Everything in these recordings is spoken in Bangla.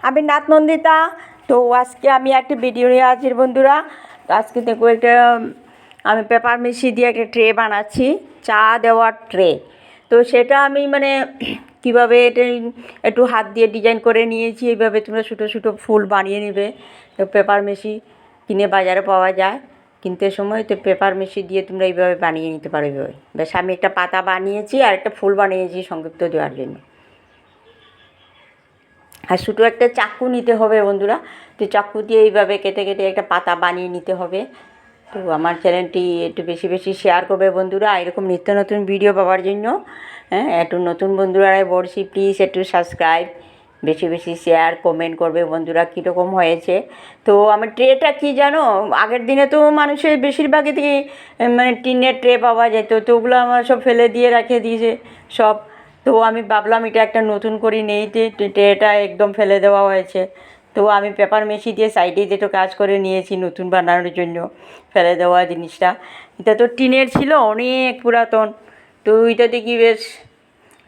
আমি নাথ নন্দিতা। তো আজকে আমি একটা ভিডিও নিয়ে আছি বন্ধুরা। আজকে দেখো একটা আমি পেপার মিশি দিয়ে একটা ট্রে বানাচ্ছি, চা দেওয়ার ট্রে। তো সেটা আমি মানে কীভাবে এটা একটু হাত দিয়ে ডিজাইন করে নিয়েছি। এইভাবে তোমরা ছোটো ছোটো ফুল বানিয়ে নেবে। তো পেপার মিশি কিনে বাজারে পাওয়া যায়, কিনতে সময় তো পেপার মিশি দিয়ে তোমরা এইভাবে বানিয়ে নিতে পারো। এইভাবে বেশ আমি একটা পাতা বানিয়েছি আর একটা ফুল বানিয়েছি সংক্ষিপ্ত দেওয়ার জন্য। আর ছোটো একটা চাকু নিতে হবে বন্ধুরা। তো চাকু দিয়ে এইভাবে কেটে কেটে একটা পাতা বানিয়ে নিতে হবে। তো আমার চ্যানেলটি একটু বেশি বেশি শেয়ার করবে বন্ধুরা, এরকম নিত্য নতুন ভিডিও পাওয়ার জন্য। হ্যাঁ, একটু নতুন বন্ধুরা বলছি, প্লিজ একটু সাবস্ক্রাইব, বেশি বেশি শেয়ার কমেন্ট করবে বন্ধুরা কীরকম হয়েছে। তো আমার ট্রেটা কি জানো, আগের দিনে তো মানুষের বেশিরভাগই থেকে মানে টিনের ট্রে পাওয়া যেত, তো ওগুলো আমার সব ফেলে দিয়ে রেখে দিয়েছে সব। তো আমি ভাবলাম এটা একটা নতুন করে নেই, ট্রেটা একদম ফেলে দেওয়া হয়েছে। তো আমি পেপার মেশি দিয়ে সাইডে যেটা কাজ করে নিয়েছি নতুন বানানোর জন্য, ফেলে দেওয়া জিনিসটা। এটা তো টিনের ছিল, অনেক পুরাতন। তো এটা দেখি বেশ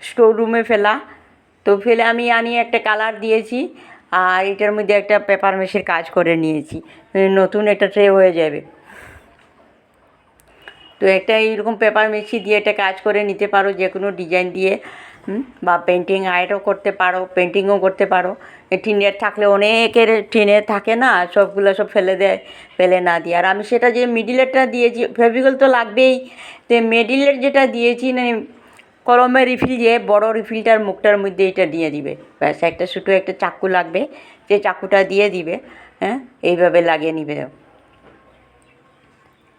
স্টোর রুমে ফেলা। তো ফেলে আমি আনিয়ে একটা কালার দিয়েছি, আর এটার মধ্যে একটা পেপার মেশির কাজ করে নিয়েছি, নতুন একটা ট্রে হয়ে যাবে। তো একটা এইরকম পেপার মেশি দিয়ে একটা কাজ করে নিতে পারো, যে কোনো ডিজাইন দিয়ে। বা পেন্টিং আর্টও করতে পারো, পেন্টিংও করতে পারো। টিনের থাকলে অনেকের টিনের থাকে না, সবগুলো সব ফেলে দেয়, ফেলে না দিয়ে। আর আমি সেটা যে মিডিলেরটা দিয়েছি, ফেভিকল তো লাগবেই। তো মিডিলের যেটা দিয়েছি মানে কলমের রিফিল দিয়ে, বড় রিফিলটার মুখটার মধ্যে এটা দিয়ে দিবে। ব্যাস একটা ছোটো একটা চাকু লাগবে, যে চাকুটা দিয়ে দিবে। হ্যাঁ, এইভাবে লাগিয়ে নিবে।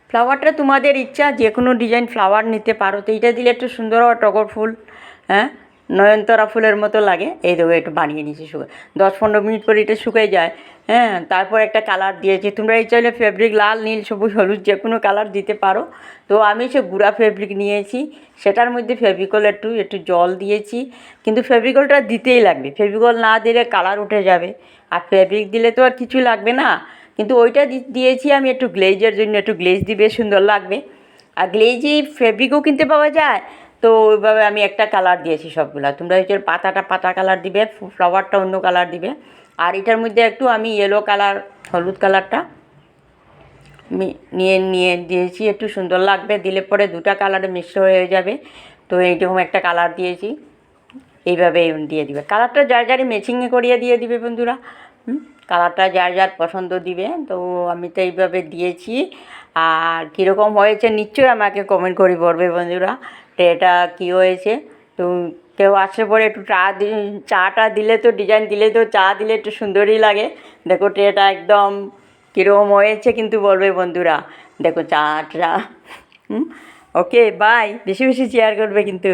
ফ্লাওয়ারটা তোমাদের ইচ্ছা, যে কোনো ডিজাইন ফ্লাওয়ার নিতে পারো। তো এইটা দিলে একটু সুন্দর হয়, টগর ফুল। হ্যাঁ, নয়নতারা ফুলের মতো লাগে। এই দেখো একটু বানিয়ে নিয়েছি, শুকায় 10-15 মিনিট পরে এটা শুকিয়ে যায়। হ্যাঁ, তারপর একটা কালার দিয়েছি। তোমরা এই চাইলে ফেব্রিক লাল, নীল, সবুজ, হলুদ যে কোনো কালার দিতে পারো। তো আমি সে গুঁড়া ফেব্রিক নিয়েছি, সেটার মধ্যে ফেভিকল একটু একটু জল দিয়েছি। কিন্তু ফেভিকলটা দিতেই লাগবে, ফেভিকল না দিলে কালার উঠে যাবে। আর ফেব্রিক দিলে তো আর কিছু লাগবে না। কিন্তু ওইটা দিয়েছি আমি একটু গ্লেজের জন্য, একটু গ্লেজ দিবে, সুন্দর লাগবে। আর গ্লেজি ফেব্রিকও কিনতে পাওয়া যায়। তো ওইভাবে আমি একটা কালার দিয়েছি সবগুলা। তোমরা হচ্ছে পাতাটা পাতা কালার দিবে, ফ্লাওয়ারটা অন্য কালার দিবে। আর এটার মধ্যে একটু আমি ইয়েলো কালার, হলুদ কালারটা নিয়ে দিয়েছি, একটু সুন্দর লাগবে। দিলে পরে দুটা কালারে মিশ্র হয়ে যাবে। তো এইরকম একটা কালার দিয়েছি, এইভাবে দিয়ে দিবে। কালারটা যার যারই ম্যাচিংয়ে করিয়ে দিয়ে দিবে বন্ধুরা। কালারটা যার যার পছন্দ দিবে। তো আমি তো এইভাবে দিয়েছি। আর কীরকম হয়েছে নিশ্চয়ই আমাকে কমেন্ট করে বলবে বন্ধুরা, তো এটা কী হয়েছে। তো কেউ আসলে পরে একটু চাটা দিলে, তো ডিজাইন দিলে, তো চা দিলে একটু সুন্দরই লাগে। দেখো ট্রেটা একদম কীরকম হয়েছে কিন্তু বলবে বন্ধুরা। দেখো চাটা। ওকে, বাই, বেশি বেশি শেয়ার করবে কিন্তু।